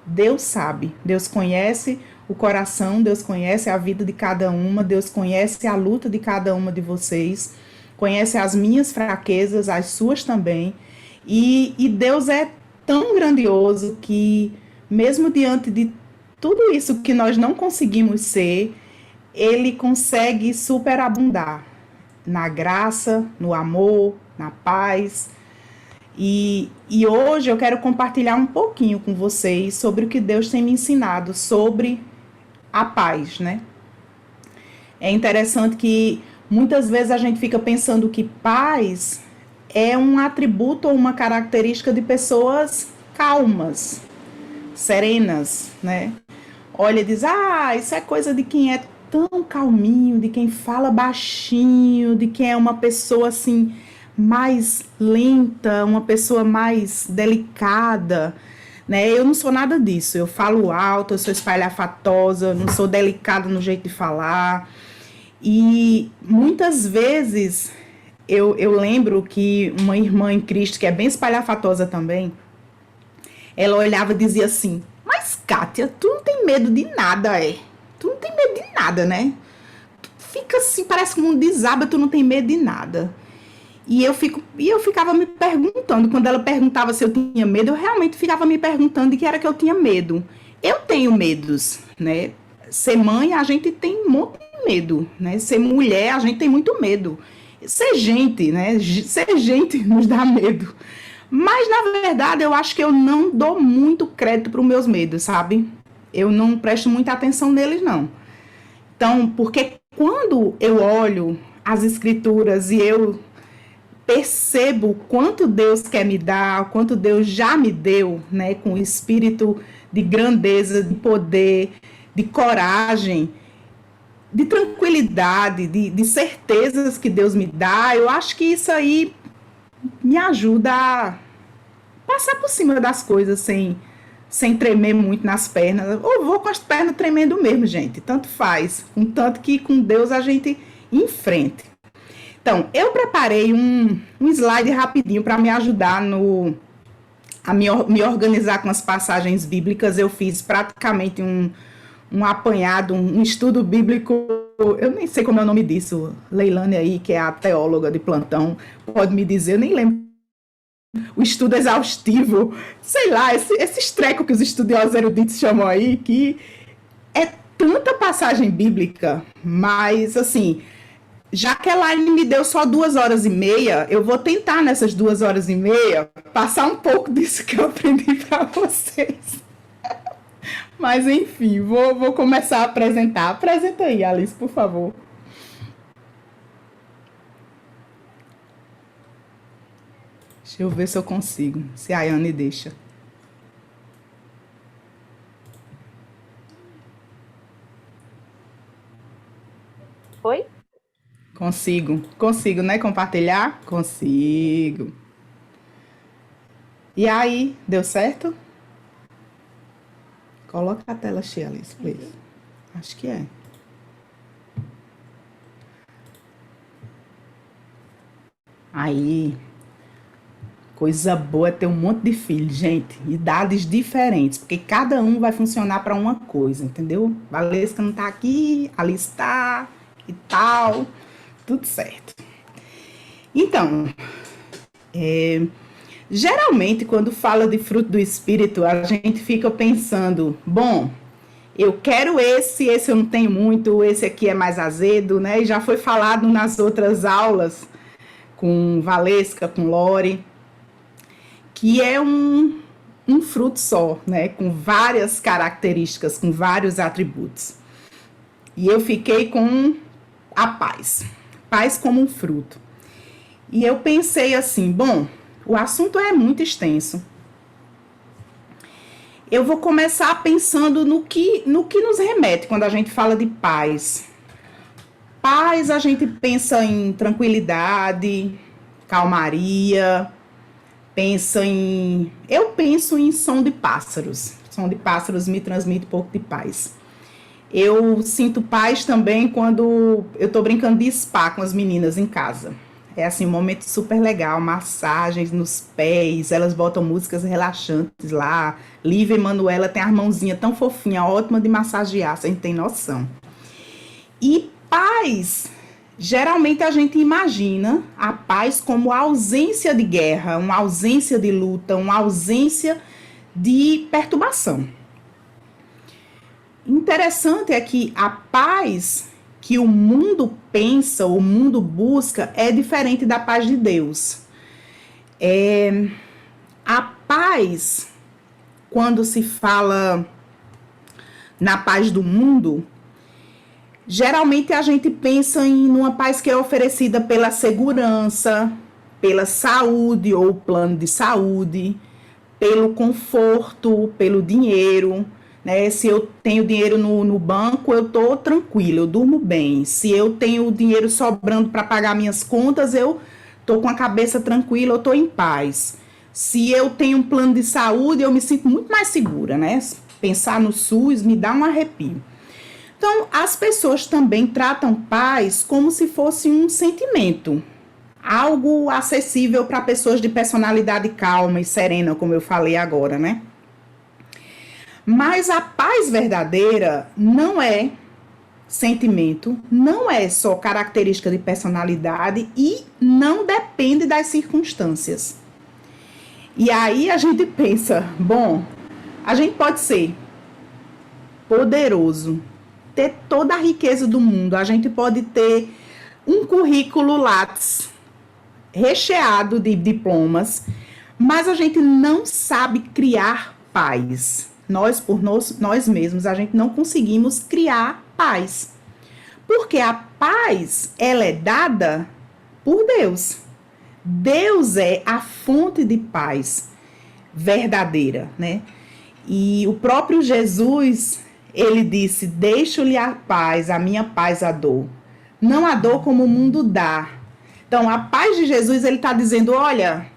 Deus sabe, Deus conhece o coração, Deus conhece a vida de cada uma, Deus conhece a luta de cada uma de vocês, conhece as minhas fraquezas, as suas também, e Deus é tão grandioso que, mesmo diante de tudo isso que nós não conseguimos ser, Ele consegue superabundar na graça, no amor, na paz. E hoje eu quero compartilhar um pouquinho com vocês sobre o que Deus tem me ensinado sobre a paz, né? É interessante que muitas vezes a gente fica pensando que paz é um atributo ou uma característica de pessoas calmas, serenas, né? Olha e diz, isso é coisa de quem é tão calminho, de quem fala baixinho, de quem é uma pessoa assim mais lenta, uma pessoa mais delicada, né? Eu não sou nada disso. Eu falo alto, eu sou espalhafatosa, não sou delicada no jeito de falar. E muitas vezes eu lembro que uma irmã em Cristo, que é bem espalhafatosa também, ela olhava e dizia assim: Mas, Kátia, tu não tem medo de nada, é? Tu não tem medo de nada, né? Tu fica assim, parece que o mundo desaba, tu não tem medo de nada. E eu ficava me perguntando, quando ela perguntava se eu tinha medo, eu realmente ficava me perguntando de que era que eu tinha medo. Eu tenho medos, né? Ser mãe, a gente tem um monte de medo, né? Ser mulher, a gente tem muito medo. Ser gente, né? Ser gente nos dá medo. Mas, na verdade, eu acho que eu não dou muito crédito para os meus medos, sabe? Eu não presto muita atenção neles, não. Então, porque quando eu olho as escrituras e eu percebo quanto Deus quer me dar, quanto Deus já me deu, né, com o espírito de grandeza, de poder, de coragem, de tranquilidade, de certezas que Deus me dá, eu acho que isso aí me ajuda a passar por cima das coisas sem tremer muito nas pernas. Ou vou com as pernas tremendo mesmo, gente, tanto faz, contanto que com Deus a gente enfrente. Então, eu preparei um slide rapidinho para me ajudar me organizar com as passagens bíblicas. Eu fiz praticamente um apanhado, um estudo bíblico. Eu nem sei como é o nome disso. Leilane aí, que é a teóloga de plantão, pode me dizer, eu nem lembro. O estudo exaustivo, sei lá, esses trecos que os estudiosos eruditos chamam aí, que é tanta passagem bíblica, mas assim, já que a Elaine me deu só 2 horas e meia, eu vou tentar nessas 2 horas e meia passar um pouco disso que eu aprendi para vocês. Mas enfim, vou começar a apresentar. Apresenta aí, Alice, por favor. Deixa eu ver se eu consigo, se a Ayane deixa. Oi? Consigo, né? Compartilhar? Consigo. E aí, deu certo? Coloca a tela cheia, Alice, please. Acho que é. Aí, coisa boa é ter um monte de filhos, gente. Idades diferentes, porque cada um vai funcionar para uma coisa, entendeu? Valesca não tá aqui, Alice tá e tal. Tudo certo. Então, geralmente, quando fala de fruto do Espírito, a gente fica pensando, bom, eu quero esse eu não tenho muito, esse aqui é mais azedo, né? E já foi falado nas outras aulas com Valesca, com Lore, que é um fruto só, né? Com várias características, com vários atributos. E eu fiquei com a paz. Paz como um fruto. E eu pensei assim, bom, o assunto é muito extenso. Eu vou começar pensando no que nos remete quando a gente fala de paz. Paz, a gente pensa em tranquilidade, calmaria, eu penso em som de pássaros. Som de pássaros me transmite um pouco de paz. Eu sinto paz também quando eu tô brincando de spa com as meninas em casa. É assim, um momento super legal, massagens nos pés, elas botam músicas relaxantes lá. Lívia e Manuela tem a mãozinha tão fofinha, ótima de massagear, você não tem noção. E paz, geralmente a gente imagina a paz como a ausência de guerra, uma ausência de luta, uma ausência de perturbação. Interessante é que a paz que o mundo pensa, o mundo busca, é diferente da paz de Deus. A paz, quando se fala na paz do mundo, geralmente a gente pensa em uma paz que é oferecida pela segurança, pela saúde ou plano de saúde, pelo conforto, pelo dinheiro, né? Se eu tenho dinheiro no banco, eu estou tranquila, eu durmo bem. Se eu tenho dinheiro sobrando para pagar minhas contas, eu estou com a cabeça tranquila, eu estou em paz. Se eu tenho um plano de saúde, eu me sinto muito mais segura, né? Pensar no SUS me dá um arrepio. Então, as pessoas também tratam paz como se fosse um sentimento, algo acessível para pessoas de personalidade calma e serena, como eu falei agora, né? Mas a paz verdadeira não é sentimento, não é só característica de personalidade e não depende das circunstâncias. E aí a gente pensa, bom, a gente pode ser poderoso, ter toda a riqueza do mundo, a gente pode ter um currículo Lattes recheado de diplomas, mas a gente não sabe criar paz. Nós mesmos, a gente não conseguimos criar paz. Porque a paz, ela é dada por Deus. Deus é a fonte de paz verdadeira, né? E o próprio Jesus, ele disse, deixo-lhe a paz, a minha paz a dou. Não a dou como o mundo dá. Então, a paz de Jesus, ele está dizendo, olha,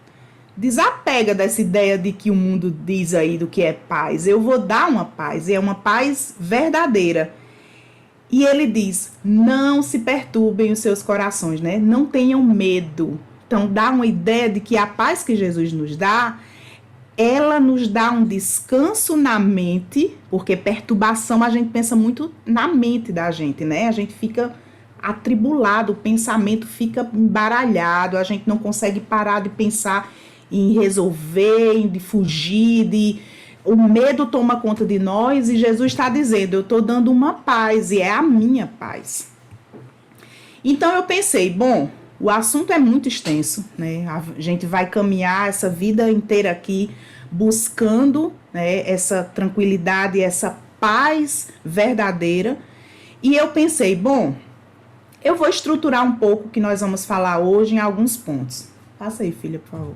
desapega dessa ideia de que o mundo diz aí do que é paz. Eu vou dar uma paz, e é uma paz verdadeira. E ele diz, não se perturbem os seus corações, né? Não tenham medo. Então, dá uma ideia de que a paz que Jesus nos dá, ela nos dá um descanso na mente, porque perturbação a gente pensa muito na mente da gente, né? A gente fica atribulado, o pensamento fica embaralhado, a gente não consegue parar de pensar em resolver, de fugir, o medo toma conta de nós e Jesus está dizendo, eu estou dando uma paz e é a minha paz. Então eu pensei, bom, o assunto é muito extenso, né? A gente vai caminhar essa vida inteira aqui buscando, né, essa tranquilidade, essa paz verdadeira. E eu pensei, bom, eu vou estruturar um pouco o que nós vamos falar hoje em alguns pontos. Passa aí, filha, por favor.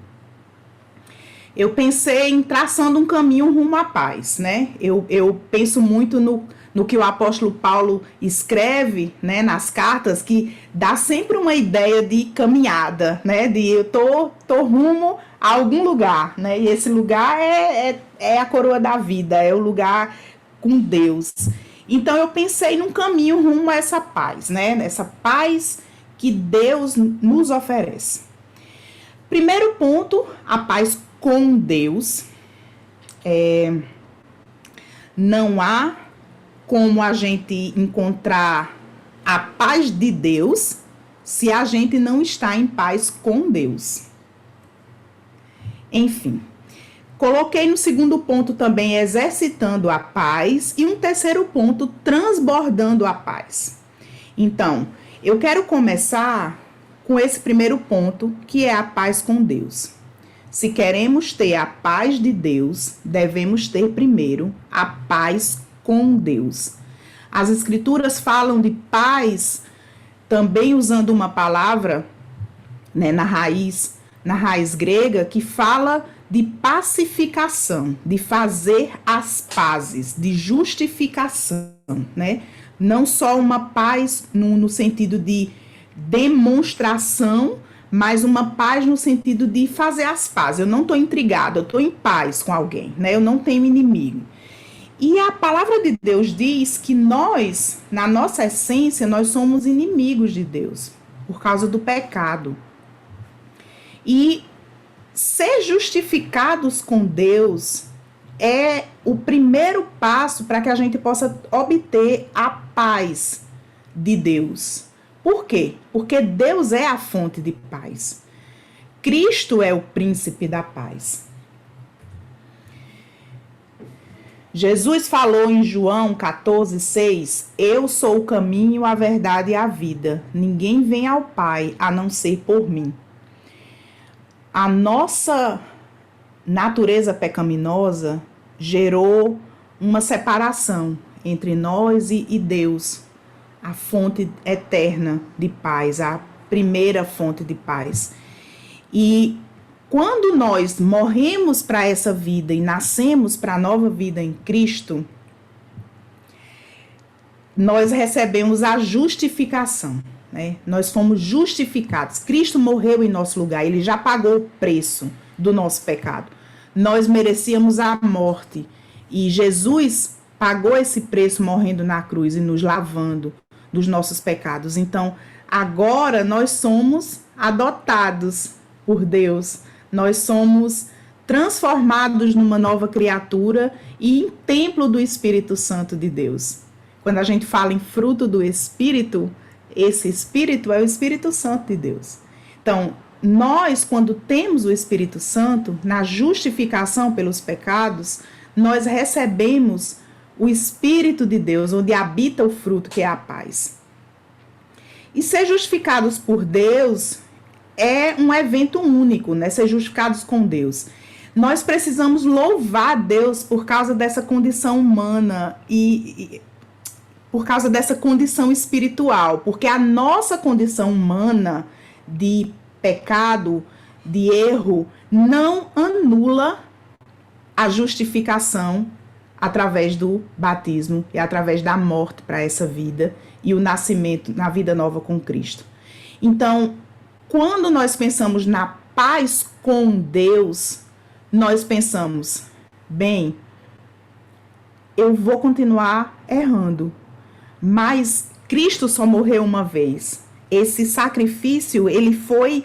Eu pensei em traçando um caminho rumo à paz, né? Eu penso muito no que o apóstolo Paulo escreve, né, nas cartas, que dá sempre uma ideia de caminhada, né? De eu tô rumo a algum lugar, né? E esse lugar é a coroa da vida, é o lugar com Deus. Então eu pensei num caminho rumo a essa paz, né? Essa paz que Deus nos oferece. Primeiro ponto, a paz com Deus. Não há como a gente encontrar a paz de Deus se a gente não está em paz com Deus. Enfim, coloquei no segundo ponto também exercitando a paz e um terceiro ponto transbordando a paz. Então, eu quero começar com esse primeiro ponto, que é a paz com Deus. Se queremos ter a paz de Deus, devemos ter primeiro a paz com Deus. As escrituras falam de paz também usando uma palavra, né, na raiz grega, que fala de pacificação, de fazer as pazes, de justificação, né? Não só uma paz no sentido de demonstração, mas uma paz no sentido de fazer as pazes. Eu não estou intrigada, eu estou em paz com alguém, né? Eu não tenho inimigo. E a palavra de Deus diz que nós, na nossa essência, nós somos inimigos de Deus, por causa do pecado. E ser justificados com Deus é o primeiro passo para que a gente possa obter a paz de Deus. Por quê? Porque Deus é a fonte de paz. Cristo é o príncipe da paz. Jesus falou em João 14,6: Eu sou o caminho, a verdade e a vida. Ninguém vem ao Pai a não ser por mim. A nossa natureza pecaminosa gerou uma separação entre nós e Deus, a fonte eterna de paz, a primeira fonte de paz. E quando nós morremos para essa vida e nascemos para a nova vida em Cristo, nós recebemos a justificação, né? Nós fomos justificados. Cristo morreu em nosso lugar, ele já pagou o preço do nosso pecado. Nós merecíamos a morte e Jesus pagou esse preço morrendo na cruz e nos lavando dos nossos pecados. Então, agora nós somos adotados por Deus. Nós somos transformados numa nova criatura e em templo do Espírito Santo de Deus. Quando a gente fala em fruto do Espírito, esse Espírito é o Espírito Santo de Deus. Então, nós, quando temos o Espírito Santo, na justificação pelos pecados, nós recebemos o Espírito de Deus, onde habita o fruto, que é a paz. E ser justificados por Deus é um evento único, né? Ser justificados com Deus. Nós precisamos louvar Deus por causa dessa condição humana e por causa dessa condição espiritual, porque a nossa condição humana de pecado, de erro, não anula a justificação através do batismo e através da morte para essa vida e o nascimento na vida nova com Cristo. Então, quando nós pensamos na paz com Deus, nós pensamos, bem, eu vou continuar errando, mas Cristo só morreu uma vez. Esse sacrifício, ele foi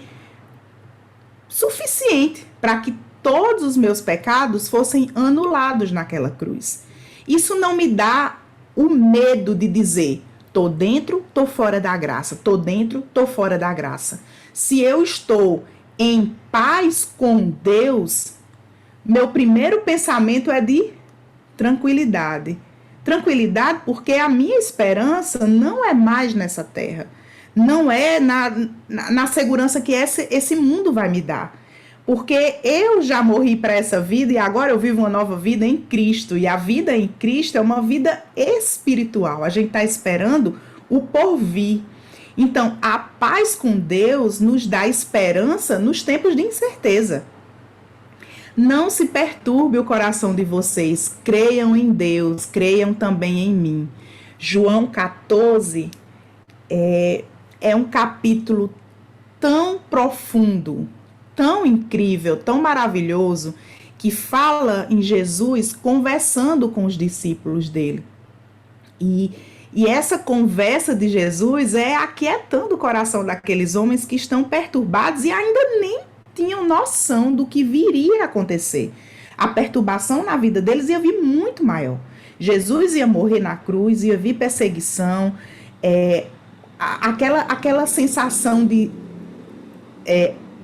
suficiente para que todos os meus pecados fossem anulados naquela cruz. Isso não me dá o medo de dizer, tô dentro, tô fora da graça, tô dentro, tô fora da graça. Se eu estou em paz com Deus, meu primeiro pensamento é de tranquilidade. Tranquilidade porque a minha esperança não é mais nessa terra. Não é na segurança que esse mundo vai me dar. Porque eu já morri para essa vida e agora eu vivo uma nova vida em Cristo. E a vida em Cristo é uma vida espiritual. A gente está esperando o porvir. Então, a paz com Deus nos dá esperança nos tempos de incerteza. Não se perturbe o coração de vocês. Creiam em Deus, creiam também em mim. João 14 é um capítulo tão profundo, tão incrível, tão maravilhoso, que fala em Jesus conversando com os discípulos dele. E essa conversa de Jesus é aquietando o coração daqueles homens que estão perturbados e ainda nem tinham noção do que viria a acontecer. A perturbação na vida deles ia vir muito maior. Jesus ia morrer na cruz, ia vir perseguição, aquela sensação de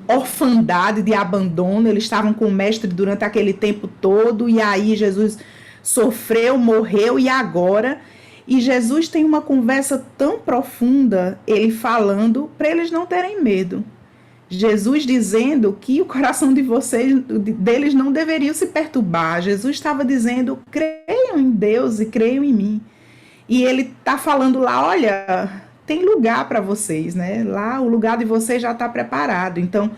orfandade, de abandono. Eles estavam com o mestre durante aquele tempo todo, e aí Jesus sofreu, morreu, e agora... E Jesus tem uma conversa tão profunda, ele falando para eles não terem medo. Jesus dizendo que o coração deles não deveria se perturbar. Jesus estava dizendo, creiam em Deus e creiam em mim. E ele está falando lá, olha, tem lugar para vocês, né? Lá o lugar de vocês já está preparado. Então,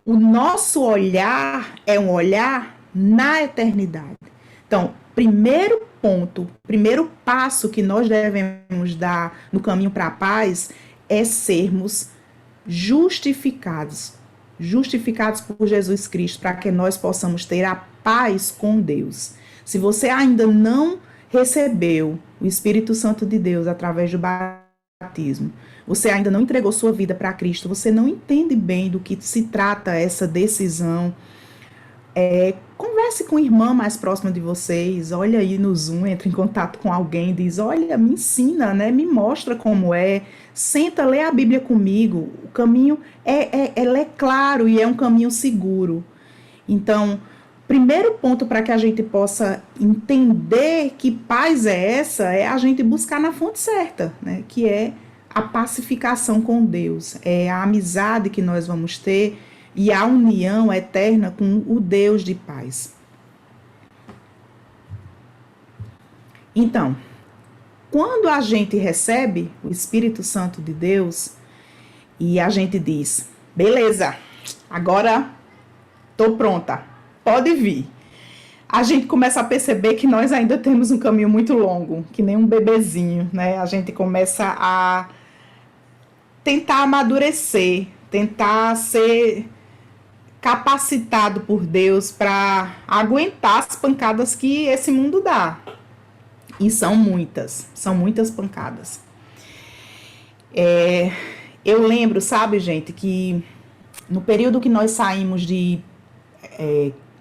o nosso olhar é um olhar na eternidade. Então, primeiro ponto, primeiro passo que nós devemos dar no caminho para a paz é sermos justificados por Jesus Cristo, para que nós possamos ter a paz com Deus. Se você ainda não recebeu o Espírito Santo de Deus através do batismo, batismo, você ainda não entregou sua vida para Cristo, você não entende bem do que se trata essa decisão, converse com a irmã mais próxima de vocês, olha aí no Zoom, entre em contato com alguém, diz, olha, me ensina, né? Me mostra como é, senta, lê a Bíblia comigo, o caminho ele é claro e é um caminho seguro. Então, primeiro ponto para que a gente possa entender que paz é essa, é a gente buscar na fonte certa, né? Que é a pacificação com Deus, é a amizade que nós vamos ter e a união eterna com o Deus de paz. Então, quando a gente recebe o Espírito Santo de Deus e a gente diz, beleza, agora estou pronta, pode vir. A gente começa a perceber que nós ainda temos um caminho muito longo, que nem um bebezinho, né? A gente começa a tentar amadurecer, tentar ser capacitado por Deus para aguentar as pancadas que esse mundo dá. E são muitas pancadas. Eu lembro, sabe, gente, que no período que nós saímos de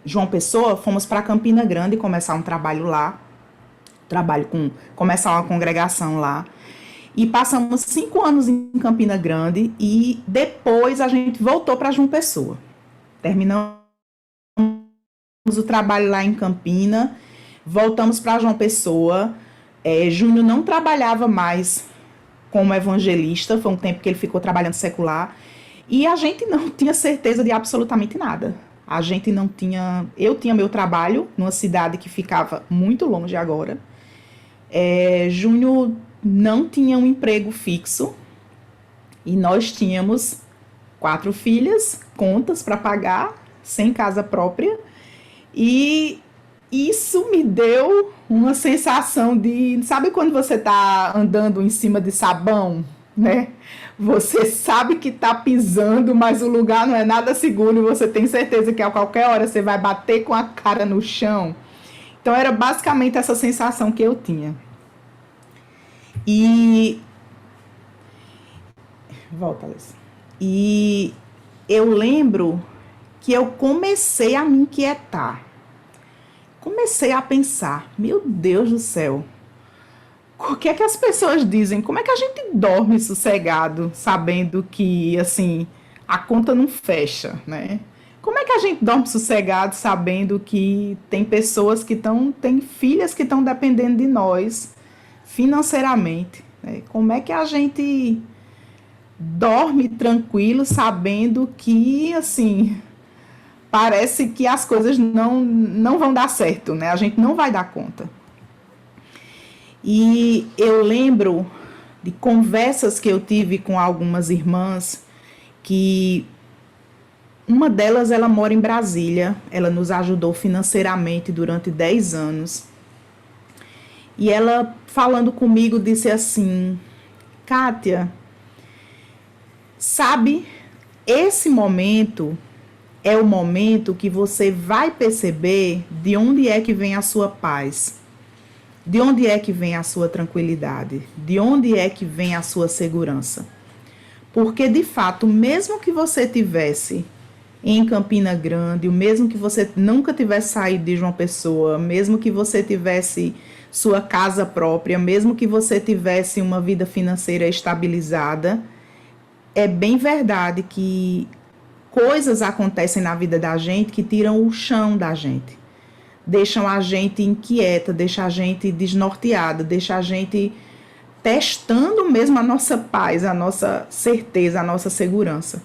João Pessoa, fomos para Campina Grande começar um trabalho lá, começar uma congregação lá. E passamos 5 anos em Campina Grande e depois a gente voltou para João Pessoa. Terminamos o trabalho lá em Campina, voltamos para João Pessoa. Júnior não trabalhava mais como evangelista, foi um tempo que ele ficou trabalhando secular, e a gente não tinha certeza de absolutamente nada. A gente não tinha... Eu tinha meu trabalho numa cidade que ficava muito longe agora. Júnior não tinha um emprego fixo, e nós tínhamos 4 filhas, contas para pagar, sem casa própria, e isso me deu uma sensação de... Sabe quando você está andando em cima de sabão, né? Você sabe que está pisando, mas o lugar não é nada seguro e você tem certeza que a qualquer hora você vai bater com a cara no chão. Então era basicamente essa sensação que eu tinha. Volta, Alice. E eu lembro que eu comecei a me inquietar. Comecei a pensar, meu Deus do céu, o que é que as pessoas dizem? Como é que a gente dorme sossegado, sabendo que, assim, a conta não fecha, né? Como é que a gente dorme sossegado, sabendo que tem pessoas que tem filhas que estão dependendo de nós financeiramente, né? Como é que a gente dorme tranquilo, sabendo que, assim, parece que as coisas não vão dar certo, né? A gente não vai dar conta. E eu lembro de conversas que eu tive com algumas irmãs, que uma delas, ela mora em Brasília, ela nos ajudou financeiramente durante 10 anos. E ela, falando comigo, disse assim, Kátia, sabe, esse momento é o momento que você vai perceber de onde é que vem a sua paz. De onde é que vem a sua tranquilidade? De onde é que vem a sua segurança? Porque, de fato, mesmo que você tivesse em Campina Grande, mesmo que você nunca tivesse saído de João Pessoa, mesmo que você tivesse sua casa própria, mesmo que você tivesse uma vida financeira estabilizada, é bem verdade que coisas acontecem na vida da gente que tiram o chão da gente. Deixam a gente inquieta, deixam a gente desnorteada, deixam a gente testando mesmo a nossa paz, a nossa certeza, a nossa segurança.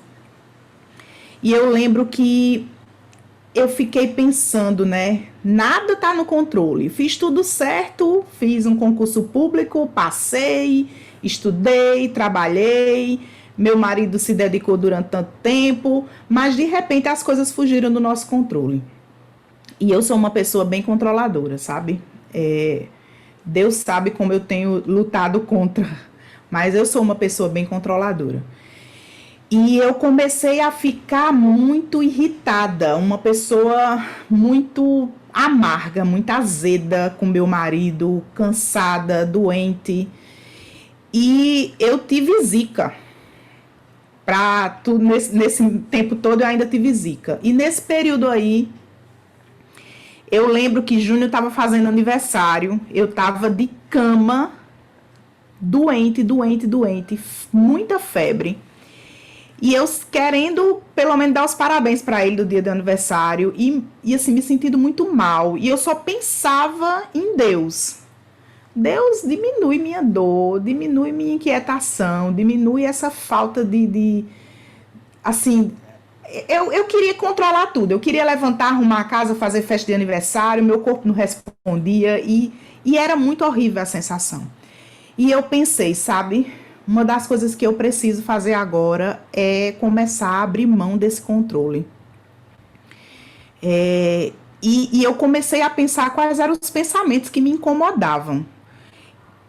E eu lembro que eu fiquei pensando, né? Nada está no controle. Fiz tudo certo, fiz um concurso público, passei, estudei, trabalhei, meu marido se dedicou durante tanto tempo, mas de repente as coisas fugiram do nosso controle. E eu sou uma pessoa bem controladora, sabe? Deus sabe como eu tenho lutado contra, mas eu sou uma pessoa bem controladora. E eu comecei a ficar muito irritada, uma pessoa muito amarga, muito azeda com meu marido, cansada, doente. E eu tive zika. Nesse tempo todo eu ainda tive zika. E nesse período aí, eu lembro que Júnior estava fazendo aniversário, eu estava de cama, doente, muita febre. E eu querendo, pelo menos, dar os parabéns para ele do dia do aniversário. E assim, me sentindo muito mal. E eu só pensava em Deus. Deus, diminui minha dor, diminui minha inquietação, diminui essa falta assim, eu queria controlar tudo. Eu queria levantar, arrumar a casa, fazer festa de aniversário, meu corpo não respondia e era muito horrível a sensação. E eu pensei, sabe, uma das coisas que eu preciso fazer agora é começar a abrir mão desse controle. E eu comecei a pensar quais eram os pensamentos que me incomodavam.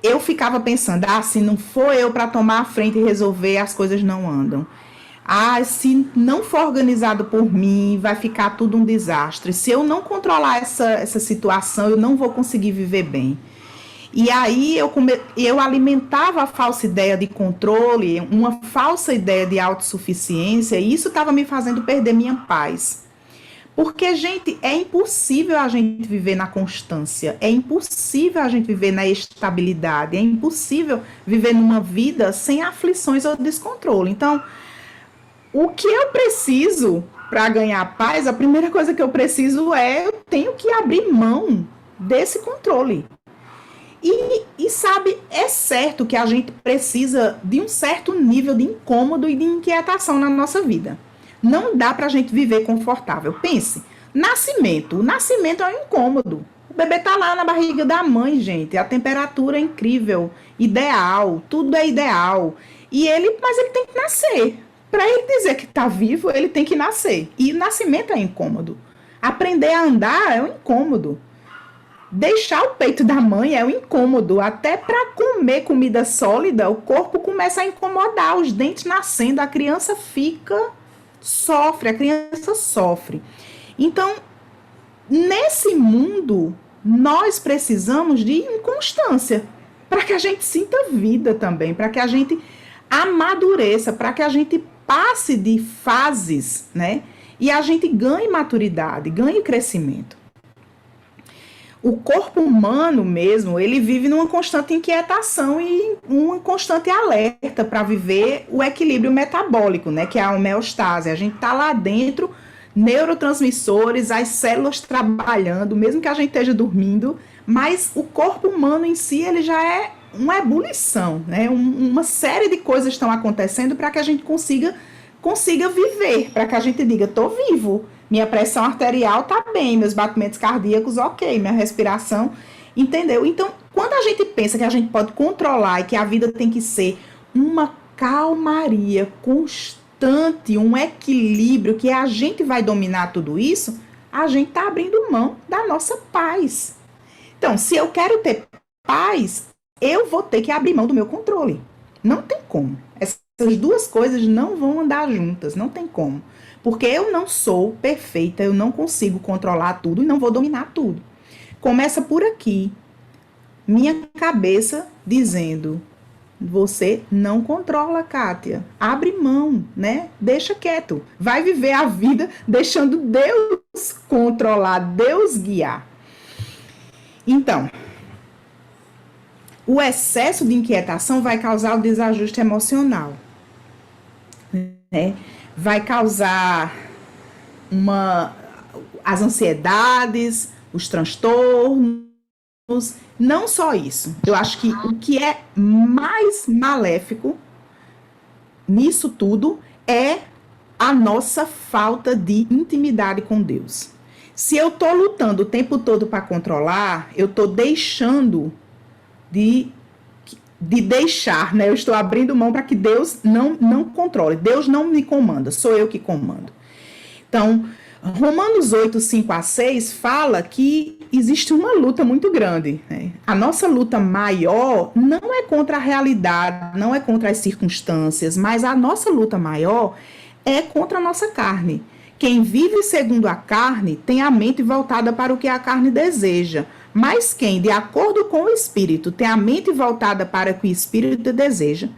Eu ficava pensando, se não for eu para tomar a frente e resolver, as coisas não andam. Se não for organizado por mim, vai ficar tudo um desastre. Se eu não controlar essa situação, eu não vou conseguir viver bem. E aí eu alimentava a falsa ideia de controle, uma falsa ideia de autossuficiência, e isso estava me fazendo perder minha paz. Porque, gente, é impossível a gente viver na constância, é impossível a gente viver na estabilidade, é impossível viver numa vida sem aflições ou descontrole. Então, o que eu preciso para ganhar paz, a primeira coisa que eu preciso eu tenho que abrir mão desse controle. E sabe, é certo que a gente precisa de um certo nível de incômodo e de inquietação na nossa vida. Não dá pra gente viver confortável. Pense, nascimento. O nascimento é um incômodo. O bebê tá lá na barriga da mãe, gente. A temperatura é incrível, ideal, tudo é ideal. Mas ele tem que nascer. Para ele dizer que tá vivo, ele tem que nascer. E o nascimento é incômodo. Aprender a andar é um incômodo. Deixar o peito da mãe é um incômodo. Até para comer comida sólida, o corpo começa a incomodar. Os dentes nascendo, a criança sofre, a criança sofre. Então, nesse mundo, nós precisamos de inconstância para que a gente sinta vida também, para que a gente amadureça, para que a gente passe de fases, né? E a gente ganhe maturidade, ganhe crescimento. O corpo humano mesmo, ele vive numa constante inquietação e uma constante alerta para viver o equilíbrio metabólico, né, que é a homeostase. A gente está lá dentro, neurotransmissores, as células trabalhando, mesmo que a gente esteja dormindo, mas o corpo humano em si, ele já é uma ebulição, né? Uma série de coisas estão acontecendo para que a gente consiga viver, para que a gente diga, estou vivo. Minha pressão arterial tá bem, meus batimentos cardíacos ok, minha respiração, entendeu? Então, quando a gente pensa que a gente pode controlar e que a vida tem que ser uma calmaria constante, um equilíbrio, que a gente vai dominar tudo isso, a gente tá abrindo mão da nossa paz. Então, se eu quero ter paz, eu vou ter que abrir mão do meu controle. Não tem como. Essas duas coisas não vão andar juntas, não tem como. Porque eu não sou perfeita, eu não consigo controlar tudo e não vou dominar tudo. Começa por aqui. Minha cabeça dizendo, você não controla, Kátia. Abre mão, né? Deixa quieto. Vai viver a vida deixando Deus controlar, Deus guiar. Então, o excesso de inquietação vai causar o desajuste emocional, né? Vai causar as ansiedades, os transtornos. Não só isso. Eu acho que o que é mais maléfico nisso tudo é a nossa falta de intimidade com Deus. Se eu estou lutando o tempo todo para controlar, eu estou deixando de deixar, né? Eu estou abrindo mão para que Deus não controle. Deus não me comanda, sou eu que comando. Então, Romanos 8, 5 a 6 fala que existe uma luta muito grande, né? A nossa luta maior não é contra a realidade, não é contra as circunstâncias, mas a nossa luta maior é contra a nossa carne. Quem vive segundo a carne tem a mente voltada para o que a carne deseja, Mas quem, de acordo com o Espírito, tem a mente voltada para o que o Espírito deseja.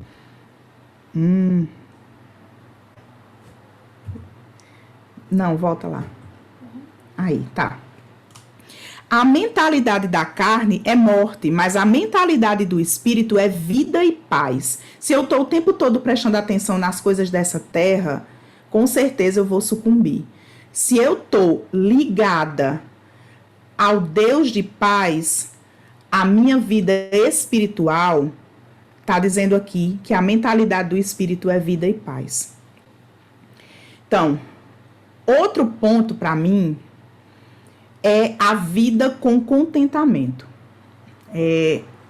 Não, volta lá. Aí, tá. A mentalidade da carne é morte, mas a mentalidade do espírito é vida e paz. Se eu estou o tempo todo prestando atenção nas coisas dessa terra, com certeza eu vou sucumbir. Se eu estou ligada ao Deus de paz, a minha vida espiritual está dizendo aqui que a mentalidade do espírito é vida e paz. Então, outro ponto para mim é a vida com contentamento.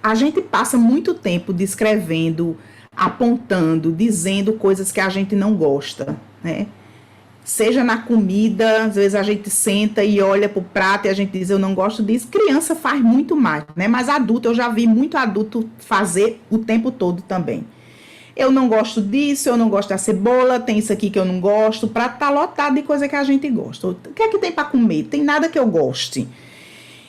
A gente passa muito tempo descrevendo, apontando, dizendo coisas que a gente não gosta, né? Seja na comida, às vezes a gente senta e olha pro prato e a gente diz, eu não gosto disso. Criança faz muito mais, né? Mas adulto, eu já vi muito adulto fazer o tempo todo também. Eu não gosto disso, eu não gosto da cebola, tem isso aqui que eu não gosto. O prato tá lotado de coisa que a gente gosta. O que é que tem para comer? Tem nada que eu goste.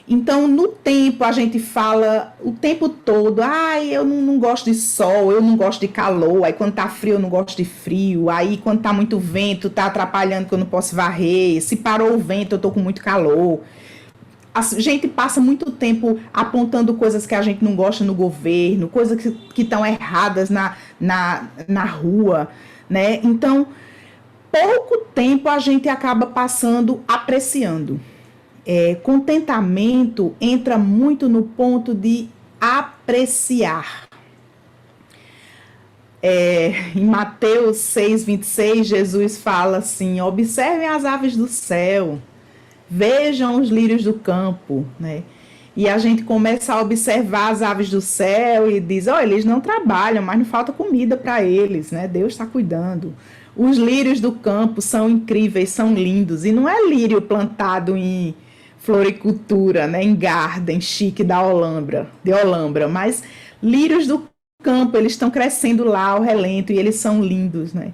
Então, no tempo, a gente fala o tempo todo, eu não gosto de sol, eu não gosto de calor, aí quando tá frio eu não gosto de frio, aí quando tá muito vento, tá atrapalhando que eu não posso varrer, se parou o vento eu tô com muito calor. A gente passa muito tempo apontando coisas que a gente não gosta no governo, coisas que estão erradas na rua, né? Então, pouco tempo a gente acaba passando apreciando. Contentamento entra muito no ponto de apreciar. Em Mateus 6:26, Jesus fala assim, observem as aves do céu, vejam os lírios do campo, né? E a gente começa a observar as aves do céu e diz, eles não trabalham, mas não falta comida para eles, né? Deus está cuidando. Os lírios do campo são incríveis, são lindos. E não é lírio plantado em floricultura, né? Em garden chique de Olambra, mas lírios do campo, eles estão crescendo lá ao relento e eles são lindos, né?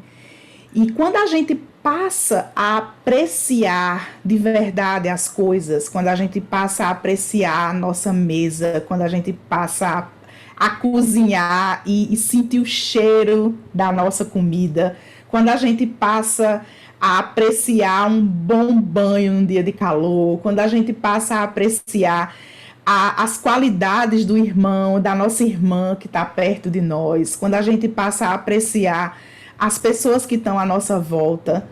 E quando a gente passa a apreciar de verdade as coisas, quando a gente passa a apreciar a nossa mesa, quando a gente passa a cozinhar e sentir o cheiro da nossa comida, quando a gente passa a apreciar um bom banho num dia de calor, quando a gente passa a apreciar as qualidades do irmão, da nossa irmã que está perto de nós, quando a gente passa a apreciar as pessoas que estão à nossa volta.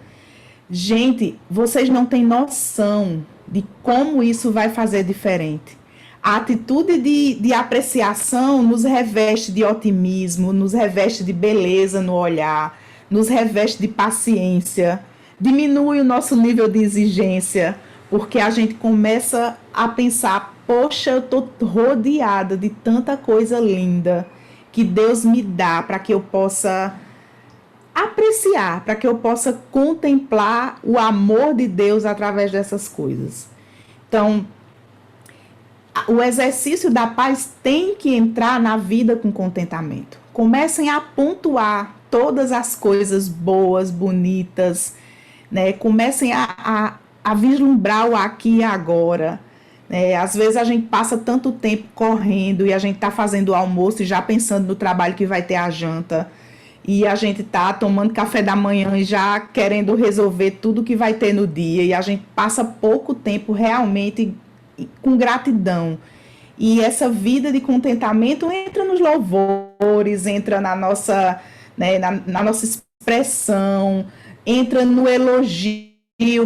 Gente, vocês não têm noção de como isso vai fazer diferente. A atitude de apreciação nos reveste de otimismo, nos reveste de beleza no olhar, nos reveste de paciência, diminui o nosso nível de exigência, porque a gente começa a pensar, poxa, eu estou rodeada de tanta coisa linda que Deus me dá para que eu possa apreciar, para que eu possa contemplar o amor de Deus através dessas coisas. Então, o exercício da paz tem que entrar na vida com contentamento. Comecem a pontuar todas as coisas boas, bonitas, né? Comecem a vislumbrar o aqui e agora. Às vezes a gente passa tanto tempo correndo e a gente está fazendo o almoço e já pensando no trabalho que vai ter a janta. E a gente está tomando café da manhã e já querendo resolver tudo que vai ter no dia. E a gente passa pouco tempo realmente com gratidão. E essa vida de contentamento entra nos louvores, entra na nossa, né, na nossa expressão, entra no elogio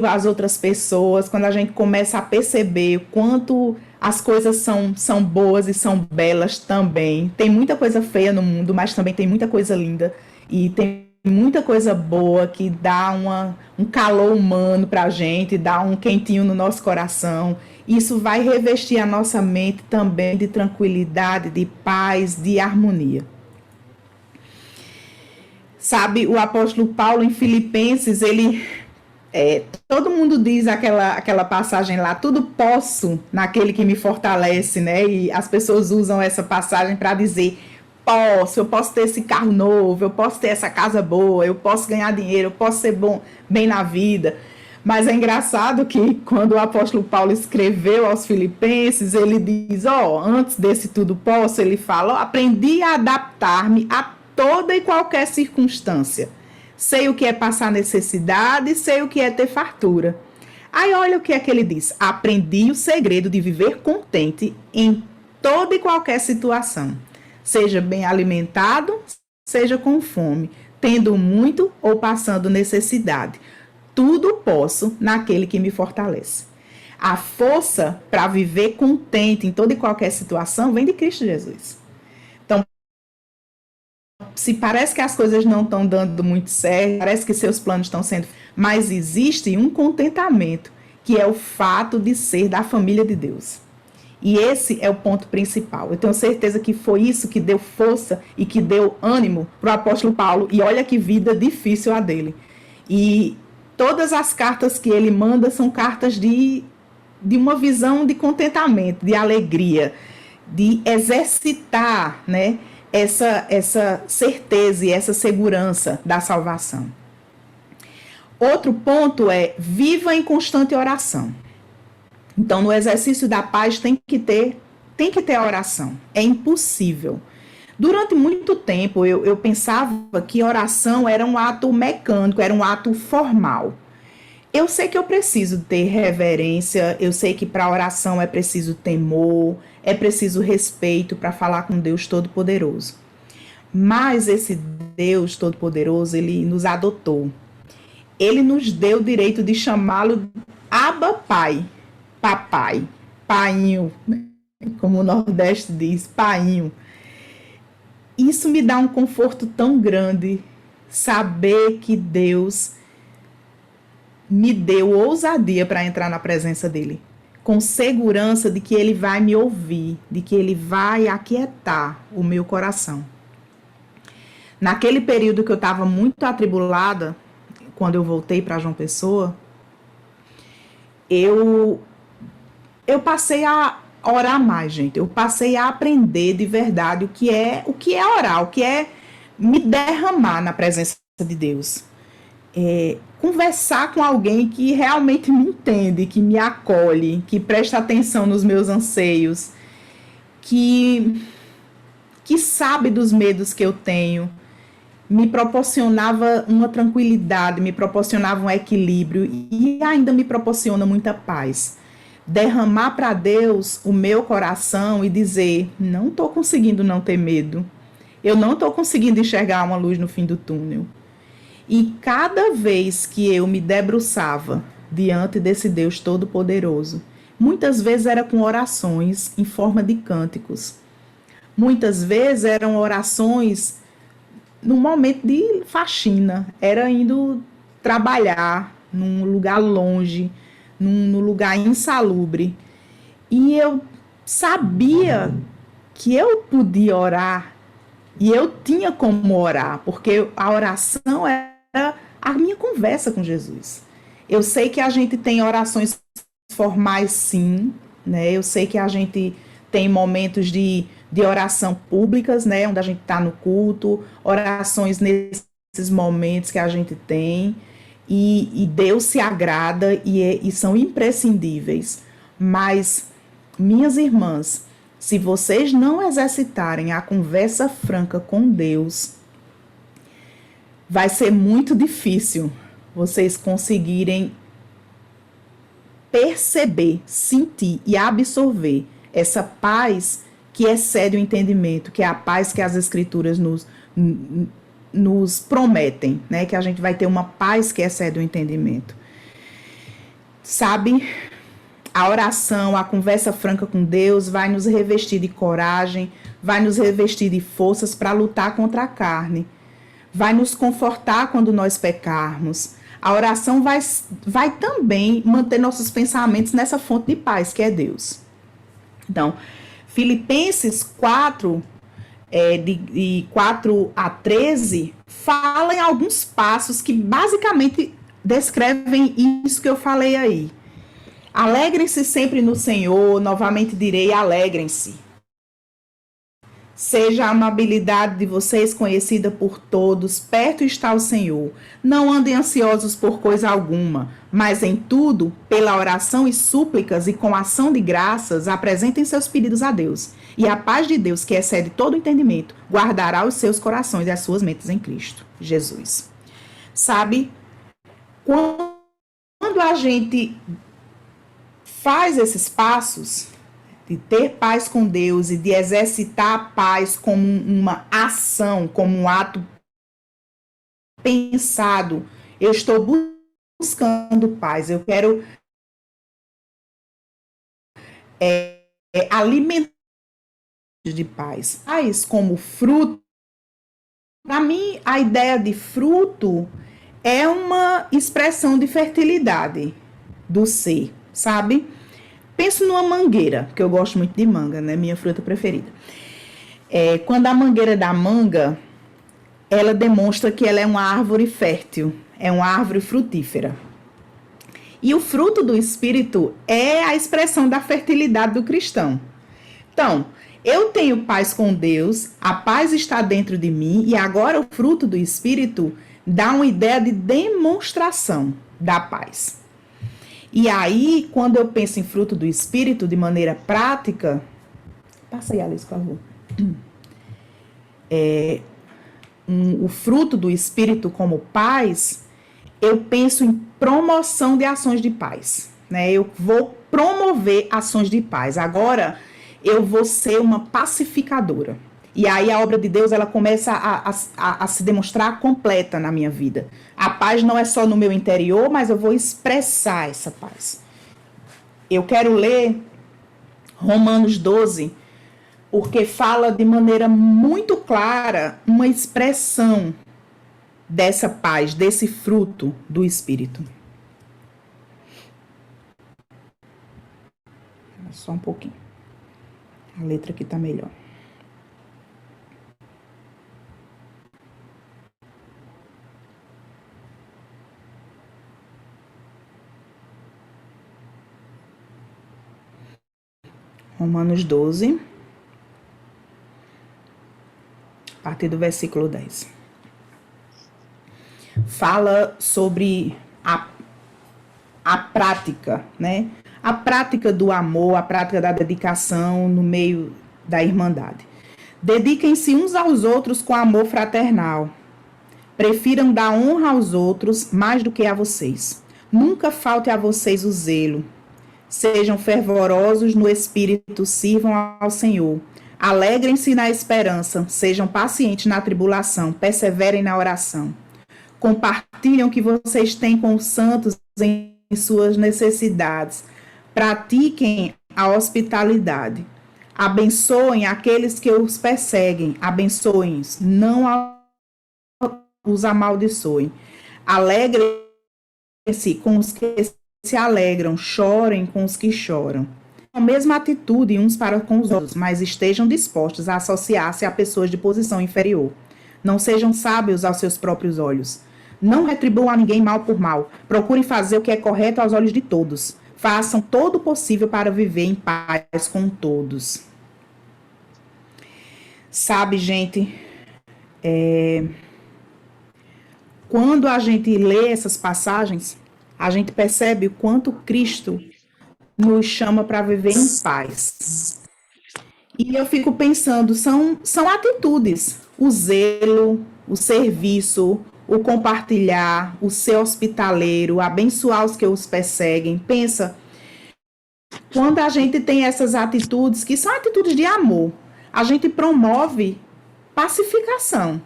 às outras pessoas, quando a gente começa a perceber o quanto as coisas são boas e são belas também. Tem muita coisa feia no mundo, mas também tem muita coisa linda. E tem muita coisa boa que dá um calor humano pra gente, dá um quentinho no nosso coração. Isso vai revestir a nossa mente também de tranquilidade, de paz, de harmonia. Sabe, o apóstolo Paulo em Filipenses, todo mundo diz aquela passagem lá, tudo posso naquele que me fortalece, né? E as pessoas usam essa passagem para dizer, eu posso ter esse carro novo, eu posso ter essa casa boa, eu posso ganhar dinheiro, eu posso ser bem na vida. Mas é engraçado que quando o apóstolo Paulo escreveu aos Filipenses, ele diz, antes desse tudo posso, ele fala, aprendi a adaptar-me a toda e qualquer circunstância. Sei o que é passar necessidade, sei o que é ter fartura. Aí olha o que é que ele diz, aprendi o segredo de viver contente em toda e qualquer situação. Seja bem alimentado, seja com fome, tendo muito ou passando necessidade. Tudo posso naquele que me fortalece. A força para viver contente em toda e qualquer situação vem de Cristo Jesus. Então, se parece que as coisas não estão dando muito certo, parece que seus planos estão sendo... Mas existe um contentamento, que é o fato de ser da família de Deus. E esse é o ponto principal. Eu tenho certeza que foi isso que deu força e que deu ânimo para o apóstolo Paulo. E olha que vida difícil a dele. E todas as cartas que ele manda são cartas de uma visão de contentamento, de alegria, de exercitar, né, essa certeza e essa segurança da salvação. Outro ponto é, viva em constante oração. Então, no exercício da paz tem que ter a oração. É impossível. Durante muito tempo, eu pensava que oração era um ato mecânico, era um ato formal. Eu sei que eu preciso ter reverência, eu sei que para oração é preciso temor, é preciso respeito para falar com Deus Todo-Poderoso. Mas esse Deus Todo-Poderoso, ele nos adotou. Ele nos deu o direito de chamá-lo Abba Pai. Papai, painho, como o Nordeste diz, painho. Isso me dá um conforto tão grande, saber que Deus me deu ousadia para entrar na presença dele, com segurança de que ele vai me ouvir, de que ele vai aquietar o meu coração. Naquele período que eu estava muito atribulada, quando eu voltei para João Pessoa, eu passei a orar mais, gente. Eu passei a aprender de verdade o que é orar, o que é me derramar na presença de Deus. Conversar com alguém que realmente me entende, que me acolhe, que presta atenção nos meus anseios, que sabe dos medos que eu tenho, me proporcionava uma tranquilidade, me proporcionava um equilíbrio e ainda me proporciona muita paz. Derramar para Deus o meu coração e dizer, não estou conseguindo não ter medo, eu não estou conseguindo enxergar uma luz no fim do túnel. E cada vez que eu me debruçava diante desse Deus Todo-Poderoso, muitas vezes era com orações em forma de cânticos, muitas vezes eram orações num momento de faxina, era indo trabalhar num lugar longe, num lugar insalubre. E eu sabia que eu podia orar e eu tinha como orar, porque a oração era a minha conversa com Jesus. Eu sei que a gente tem orações formais, sim, né? Eu sei que a gente tem momentos de oração públicas, né? Onde a gente está no culto, orações nesses momentos que a gente tem. E Deus se agrada e são imprescindíveis. Mas, minhas irmãs, se vocês não exercitarem a conversa franca com Deus, vai ser muito difícil vocês conseguirem perceber, sentir e absorver essa paz que excede o entendimento, que é a paz que as Escrituras nos prometem, né? Que a gente vai ter uma paz que excede o entendimento. Sabe, a oração, a conversa franca com Deus vai nos revestir de coragem, vai nos revestir de forças para lutar contra a carne, vai nos confortar quando nós pecarmos. A oração vai também manter nossos pensamentos nessa fonte de paz que é Deus. Então, Filipenses 4, de 4 a 13, fala em alguns passos que basicamente descrevem isso que eu falei aí. Alegrem-se sempre no Senhor, novamente direi, alegrem-se. Seja a amabilidade de vocês conhecida por todos, perto está o Senhor. Não andem ansiosos por coisa alguma, mas em tudo, pela oração e súplicas e com ação de graças, apresentem seus pedidos a Deus. E a paz de Deus, que excede todo entendimento, guardará os seus corações e as suas mentes em Cristo Jesus. Sabe, quando a gente faz esses passos de ter paz com Deus e de exercitar a paz como uma ação, como um ato pensado, eu estou buscando paz, eu quero alimentar de paz. Paz como fruto, para mim, a ideia de fruto é uma expressão de fertilidade do ser, sabe? Penso numa mangueira, que eu gosto muito de manga, né? Minha fruta preferida. Quando a mangueira dá manga, ela demonstra que ela é uma árvore fértil, é uma árvore frutífera. E o fruto do Espírito é a expressão da fertilidade do cristão. Então, eu tenho paz com Deus, a paz está dentro de mim, e agora o fruto do Espírito dá uma ideia de demonstração da paz. E aí, quando eu penso em fruto do Espírito de maneira prática, passa aí, Alice, por favor. O fruto do Espírito como paz, eu penso em promoção de ações de paz, né? Eu vou promover ações de paz. Agora, eu vou ser uma pacificadora. E aí a obra de Deus, ela começa a se demonstrar completa na minha vida. A paz não é só no meu interior, mas eu vou expressar essa paz. Eu quero ler Romanos 12, porque fala de maneira muito clara uma expressão dessa paz, desse fruto do Espírito. Só um pouquinho. A letra aqui está melhor. Romanos 12, a partir do versículo 10. Fala sobre a prática, né? A prática do amor, a prática da dedicação no meio da irmandade. Dediquem-se uns aos outros com amor fraternal. Prefiram dar honra aos outros mais do que a vocês. Nunca falte a vocês o zelo. Sejam fervorosos no espírito, sirvam ao Senhor. Alegrem-se na esperança, sejam pacientes na tribulação, perseverem na oração. Compartilhem o que vocês têm com os santos em suas necessidades. Pratiquem a hospitalidade. Abençoem aqueles que os perseguem. Abençoem-os, não os amaldiçoem. Alegrem-se com os que se alegram, chorem com os que choram. A mesma atitude uns para com os outros, mas estejam dispostos a associar-se a pessoas de posição inferior. Não sejam sábios aos seus próprios olhos. Não retribuam a ninguém mal por mal. Procurem fazer o que é correto aos olhos de todos. Façam todo o possível para viver em paz com todos. Sabe, gente, quando a gente lê essas passagens, a gente percebe o quanto Cristo nos chama para viver em paz. E eu fico pensando, são atitudes, o zelo, o serviço, o compartilhar, o ser hospitaleiro, abençoar os que os perseguem. Pensa, quando a gente tem essas atitudes, que são atitudes de amor, a gente promove pacificação.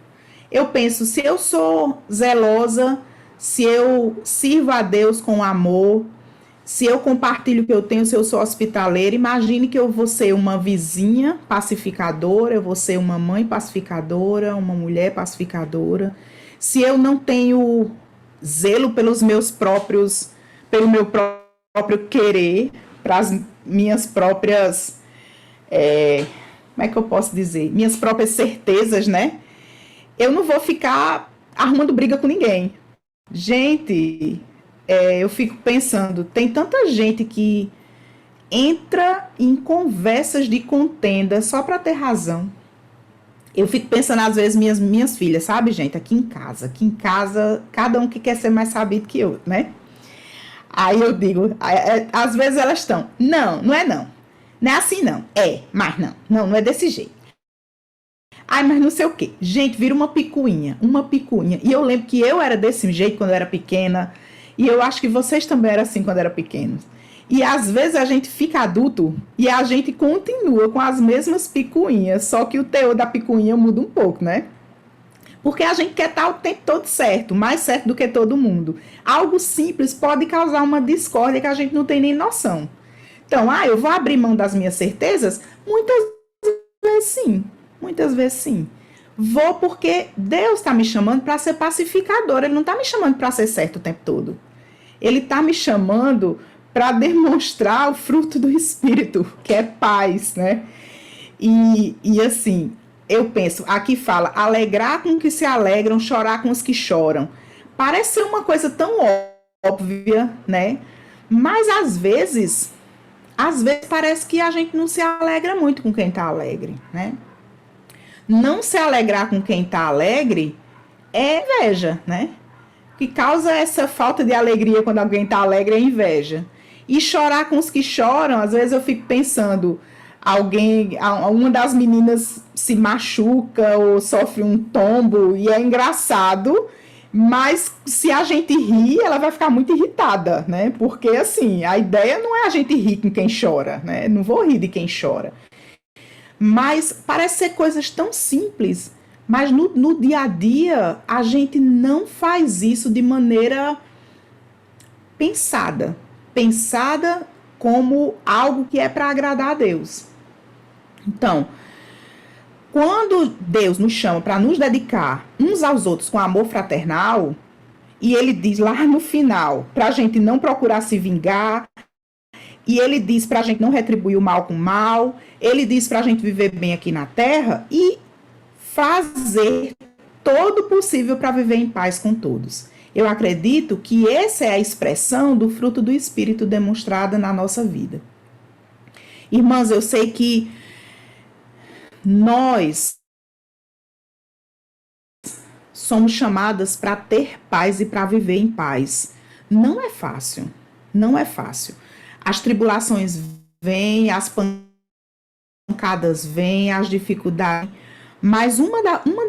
Eu penso, se eu sou zelosa, se eu sirvo a Deus com amor, se eu compartilho o que eu tenho, se eu sou hospitaleira, imagine que eu vou ser uma vizinha pacificadora, eu vou ser uma mãe pacificadora, uma mulher pacificadora. Se eu não tenho zelo pelo meu próprio querer, para as minhas próprias, como é que eu posso dizer? Minhas próprias certezas, né? Eu não vou ficar arrumando briga com ninguém. Gente, eu fico pensando, tem tanta gente que entra em conversas de contenda só para ter razão. Eu fico pensando, às vezes, minhas filhas, sabe, gente? Aqui em casa, cada um que quer ser mais sabido que eu, né? Aí eu digo, às vezes elas estão, não, não é não. Não é assim não. É, mas não. Não, não é desse jeito. Ai, mas não sei o quê. Gente, vira uma picuinha, uma picuinha. E eu lembro que eu era desse jeito quando eu era pequena. E eu acho que vocês também eram assim quando eram pequenos. E às vezes a gente fica adulto e a gente continua com as mesmas picuinhas, só que o teor da picuinha muda um pouco, né? Porque a gente quer estar o tempo todo certo, mais certo do que todo mundo. Algo simples pode causar uma discórdia que a gente não tem nem noção. Então, eu vou abrir mão das minhas certezas? Muitas vezes sim, muitas vezes sim. Vou porque Deus está me chamando para ser pacificador, Ele não está me chamando para ser certo o tempo todo. Ele está me chamando para demonstrar o fruto do Espírito, que é paz, né? E assim, eu penso, aqui fala, alegrar com os que se alegram, chorar com os que choram. Parece ser uma coisa tão óbvia, né? Mas às vezes parece que a gente não se alegra muito com quem está alegre, né? Não se alegrar com quem está alegre é inveja, né? O que causa essa falta de alegria quando alguém está alegre é inveja. E chorar com os que choram, às vezes eu fico pensando, uma das meninas se machuca ou sofre um tombo e é engraçado, mas se a gente rir, ela vai ficar muito irritada, né? Porque assim, a ideia não é a gente rir com quem chora, né? Não vou rir de quem chora. Mas parece ser coisas tão simples, mas no dia a dia a gente não faz isso de maneira pensada como algo que é para agradar a Deus. Então, quando Deus nos chama para nos dedicar uns aos outros com amor fraternal, e Ele diz lá no final para a gente não procurar se vingar, e Ele diz para a gente não retribuir o mal com o mal, Ele diz para a gente viver bem aqui na terra e fazer todo o possível para viver em paz com todos. Eu acredito que essa é a expressão do fruto do Espírito demonstrada na nossa vida. Irmãs, eu sei que nós somos chamadas para ter paz e para viver em paz. Não é fácil, não é fácil. As tribulações vêm, as pancadas vêm, as dificuldades, mas uma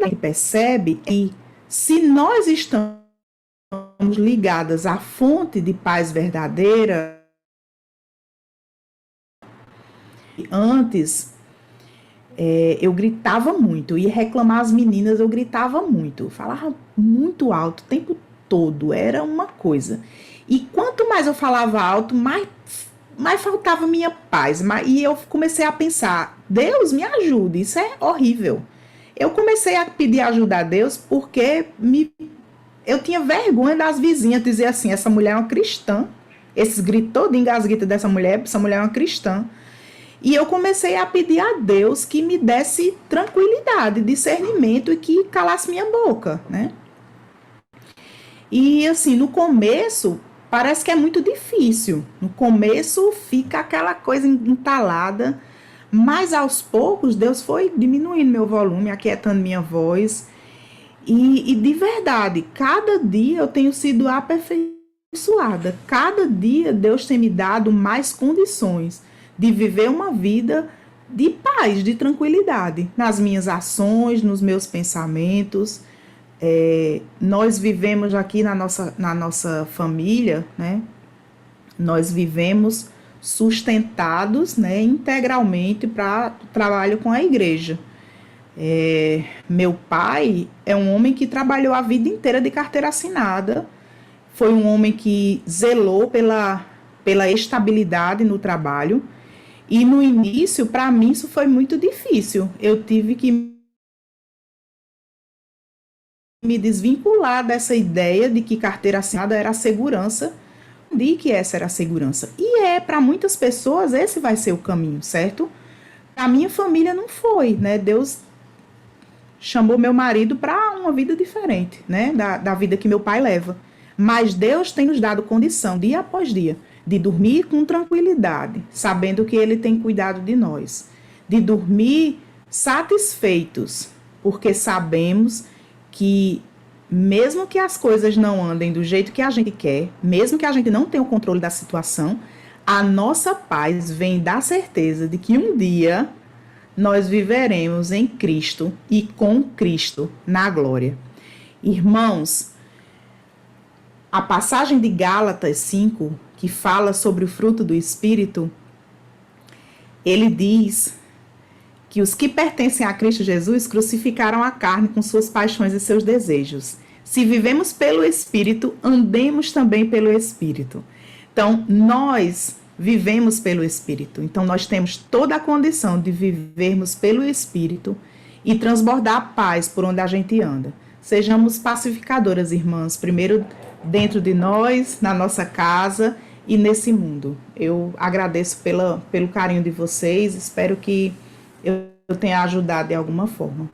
que percebe é que se nós estamos ligadas à fonte de paz verdadeira, antes eu gritava muito, ia reclamar as meninas, eu gritava muito, falava muito alto o tempo todo, era uma coisa. E quanto mais eu falava alto, mais faltava minha paz. E eu comecei a pensar, Deus me ajude, isso é horrível. Eu comecei a pedir ajuda a Deus porque eu tinha vergonha das vizinhas dizer assim, essa mulher é uma cristã. Esses gritos todos engasguitos dessa mulher, essa mulher é uma cristã. E eu comecei a pedir a Deus que me desse tranquilidade, discernimento e que calasse minha boca, né? E assim, no começo, parece que é muito difícil. No começo fica aquela coisa entalada, mas aos poucos Deus foi diminuindo meu volume, aquietando minha voz. E de verdade, cada dia eu tenho sido aperfeiçoada. Cada dia Deus tem me dado mais condições de viver uma vida de paz, de tranquilidade, nas minhas ações, nos meus pensamentos. Nós vivemos aqui na nossa família, né? Nós vivemos sustentados, né, integralmente para o trabalho com a igreja. Meu pai é um homem que trabalhou a vida inteira de carteira assinada, foi um homem que zelou pela estabilidade no trabalho, e no início, para mim, isso foi muito difícil. Eu tive que me desvincular dessa ideia de que carteira assinada era a segurança, de que essa era a segurança. E para muitas pessoas esse vai ser o caminho, certo? A minha família não foi, né? Deus chamou meu marido para uma vida diferente, né? Da vida que meu pai leva. Mas Deus tem nos dado condição, dia após dia, de dormir com tranquilidade, sabendo que Ele tem cuidado de nós. De dormir satisfeitos, porque sabemos que mesmo que as coisas não andem do jeito que a gente quer, mesmo que a gente não tenha o controle da situação, a nossa paz vem da certeza de que um dia nós viveremos em Cristo e com Cristo na glória. Irmãos, a passagem de Gálatas 5, que fala sobre o fruto do Espírito, ele diz que os que pertencem a Cristo Jesus crucificaram a carne com suas paixões e seus desejos. Se vivemos pelo Espírito, andemos também pelo Espírito. Então, nós vivemos pelo Espírito. Então, nós temos toda a condição de vivermos pelo Espírito e transbordar a paz por onde a gente anda. Sejamos pacificadoras, irmãs, primeiro dentro de nós, na nossa casa e nesse mundo. Eu agradeço pelo carinho de vocês, espero que eu tenha ajudado de alguma forma.